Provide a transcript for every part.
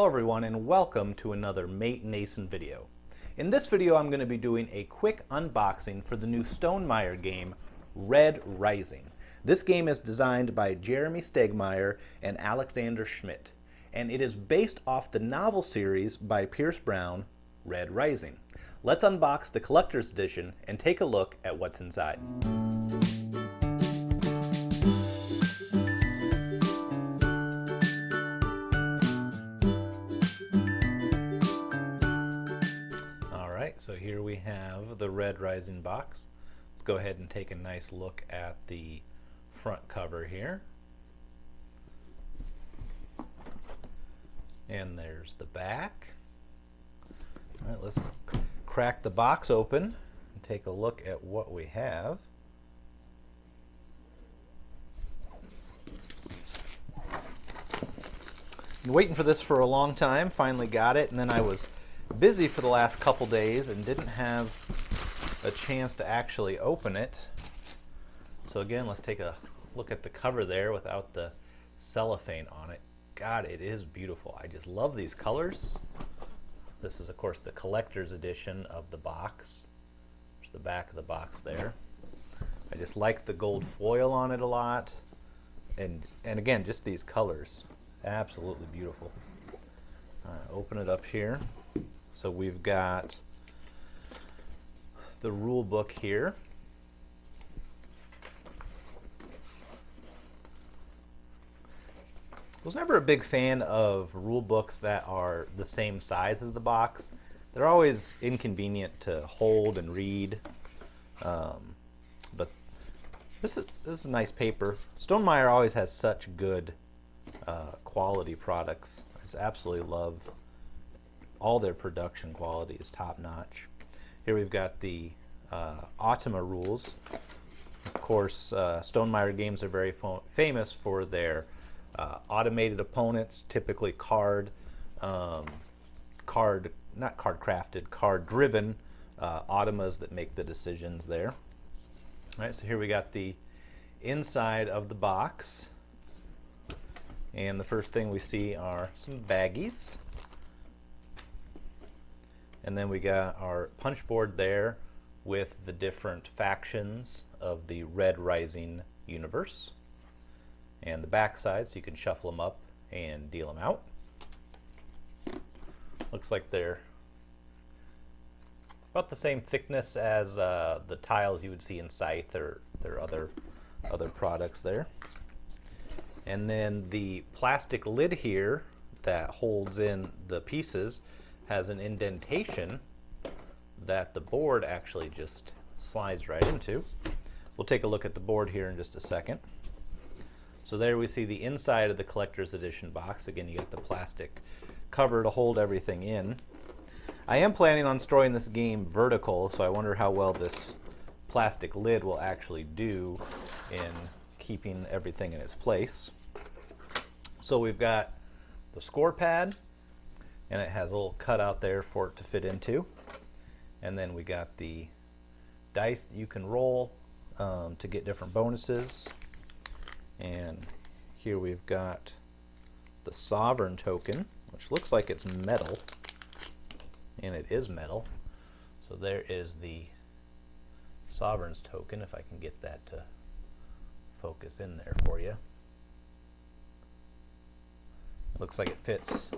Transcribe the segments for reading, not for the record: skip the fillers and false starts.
Hello everyone and welcome to another Mate Nason video. In this video I'm going to be doing a quick unboxing for the new Stonemaier game, Red Rising. This game is designed by Jeremy Stonemaier and Alexander Schmidt, and it is based off the novel series by Pierce Brown, Red Rising. Let's unbox the collector's edition and take a look at what's inside. So here we have the Red Rising box. Let's go ahead and take a nice look at the front cover here. And there's the back. All right, let's crack the box open and take a look at what we have. Been waiting for this for a long time, finally got it, and then I was busy for the last couple days and didn't have a chance to actually open it. So again, let's take a look at the cover there without the cellophane on it. God, it is beautiful. I just love these colors. This is of course the collector's edition of the box. There's the back of the box there. I just like the gold foil on it a lot, and again, just these colors, absolutely beautiful. Open it up here. So we've got the rule book here. I was never a big fan of rule books that are the same size as the box. They're always inconvenient to hold and read. But this is a nice paper. Stonemaier always has such good quality products. I just absolutely love all their production quality is top-notch. Here we've got the Automa rules. Of course, Stonemaier games are very famous for their automated opponents, typically not card-crafted, card-driven automas that make the decisions there. All right, so here we got the inside of the box. And the first thing we see are some baggies. And then we got our punch board there with the different factions of the Red Rising universe. And the back side, so you can shuffle them up and deal them out. Looks like they're about the same thickness as the tiles you would see in Scythe or their other products there. And then the plastic lid here that holds in the pieces has an indentation that the board actually just slides right into. We'll take a look at the board here in just a second. So there we see the inside of the collector's edition box. Again, you got the plastic cover to hold everything in. I am planning on storing this game vertical, so I wonder how well this plastic lid will actually do in keeping everything in its place. So we've got the score pad, and it has a little cutout there for it to fit into. And then we got the dice that you can roll to get different bonuses. And here we've got the Sovereign token, which looks like it's metal, and it is metal. So there is the Sovereign's token, if I can get that to focus in there for you. Looks like it fits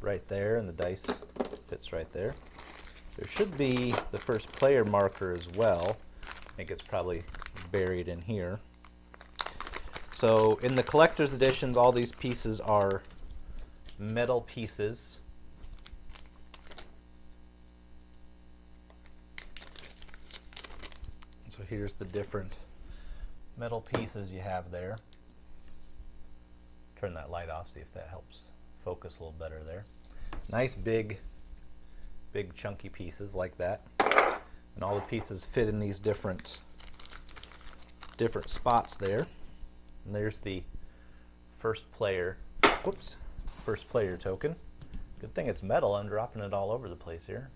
right there, and the dice fits right there. There should be the first player marker as well. I think it's probably buried in here. So in the collector's editions, all these pieces are metal pieces. So here's the different metal pieces you have there. Turn that light off, see if that helps focus a little better there. Nice big chunky pieces like that. And all the pieces fit in these different spots there. And there's the first player token. Good thing it's metal. I'm dropping it all over the place here.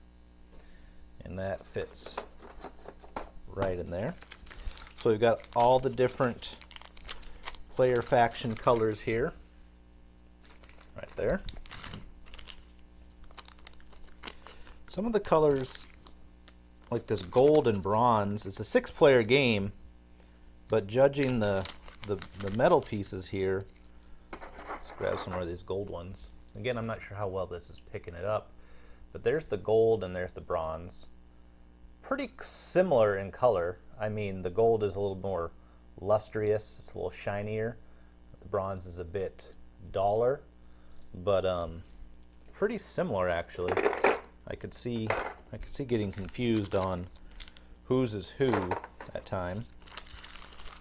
And that fits right in there. So we've got all the different player faction colors here. Right there. some of the colors, like this gold and bronze, it's a 6-player game, but judging the metal pieces here, let's grab some more of these gold ones. Again, I'm not sure how well this is picking it up, but there's the gold and there's the bronze. Pretty similar in color. I mean, the gold is a little more lustrous, it's a little shinier. The bronze is a bit duller, but pretty similar actually. I could see getting confused on whose is who at time.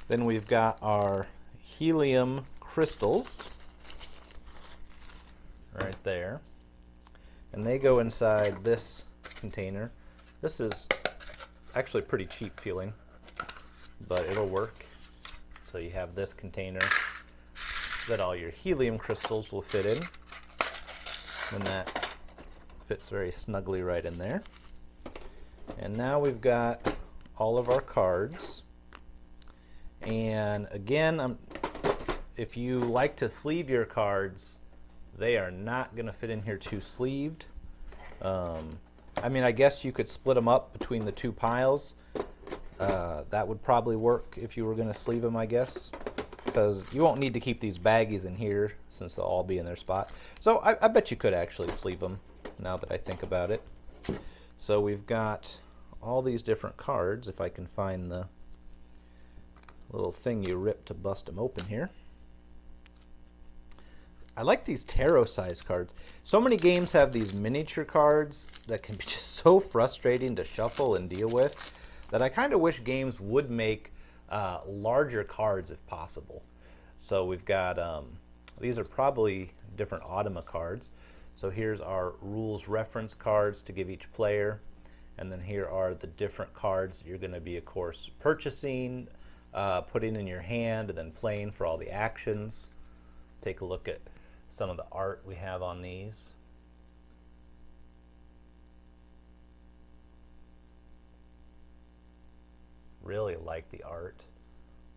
Then we've got our helium crystals right there, and they go inside this container. This is actually pretty cheap feeling, but it'll work. So you have this container that all your helium crystals will fit in, and that fits very snugly right in there. And now we've got all of our cards. And again, if you like to sleeve your cards, they are not going to fit in here too sleeved. I mean, I guess you could split them up between the two piles. That would probably work if you were going to sleeve them, I guess, because you won't need to keep these baggies in here since they'll all be in their spot. So I bet you could actually sleeve them now that I think about it. So we've got all these different cards, if I can find the little thing you rip to bust them open here. I like these tarot size cards. So many games have these miniature cards that can be just so frustrating to shuffle and deal with that I kind of wish games would make larger cards if possible. So we've got, these are probably different Automa cards. So here's our rules reference cards to give each player. And then here are the different cards you're going to be, of course, purchasing, putting in your hand, and then playing for all the actions. Take a look at some of the art we have on these. Really like the art.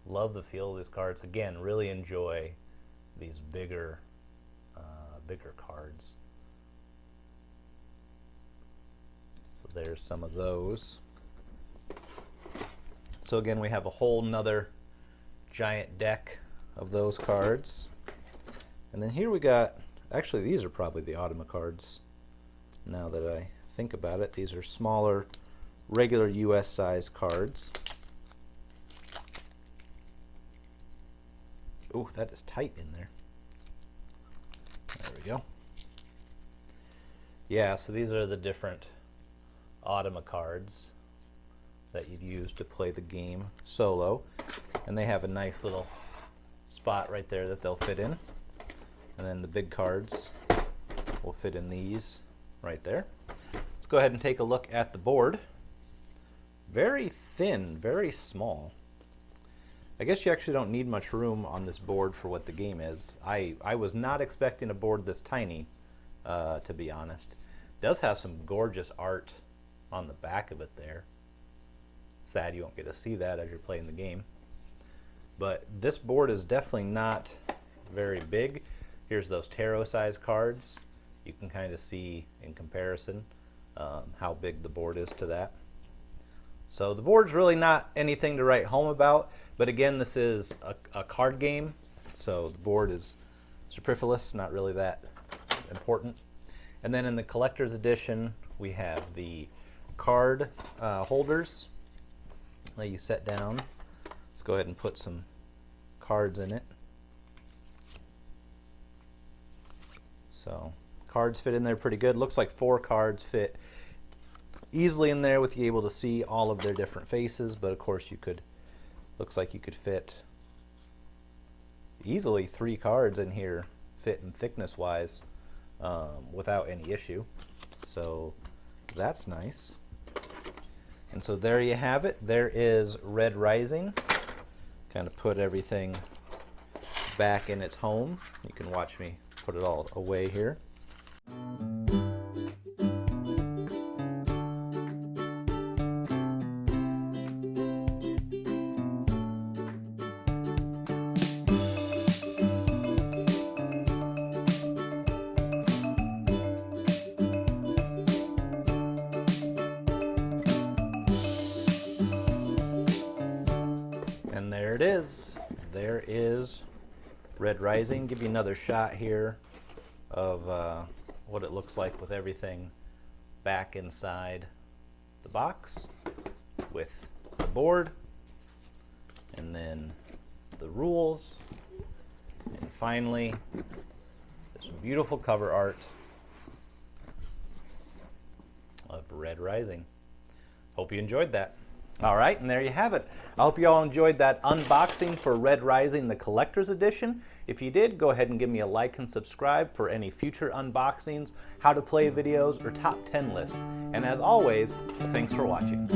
Love the feel of these cards. Again, really enjoy these bigger cards. So there's some of those. So again, we have a whole nother giant deck of those cards. And then here we got, actually these are probably the Automa cards now that I think about it. These are smaller, regular US size cards. Ooh, that is tight in there. There we go. Yeah, so these are the different Automa cards that you'd use to play the game solo. And they have a nice little spot right there that they'll fit in. And then the big cards will fit in these right there. Let's go ahead and take a look at the board. Very thin, very small. I guess you actually don't need much room on this board for what the game is. I was not expecting a board this tiny, to be honest. It does have some gorgeous art on the back of it there. Sad you won't get to see that as you're playing the game. But this board is definitely not very big. Here's those tarot size cards. You can kind of see in comparison how big the board is to that. So the board's really not anything to write home about, but again, this is a card game, so the board is superfluous, not really that important. And then in the collector's edition, we have the card holders that you set down. Let's go ahead and put some cards in it. So cards fit in there pretty good. Looks like 4 cards fit easily in there with you able to see all of their different faces, but of course you could, looks like you could fit easily 3 cards in here, fit and thickness wise, without any issue. So that's nice. And so there you have it. There is Red Rising. Kind of put everything back in its home. You can watch me put it all away here. it is. There is Red Rising. Give you another shot here of what it looks like with everything back inside the box with the board, and then the rules, and finally this beautiful cover art of Red Rising. Hope you enjoyed that. All right, and there you have it. I hope you all enjoyed that unboxing for Red Rising, the collector's edition. If you did, go ahead and give me a like and subscribe for any future unboxings, how to play videos, or top 10 lists. And as always, thanks for watching.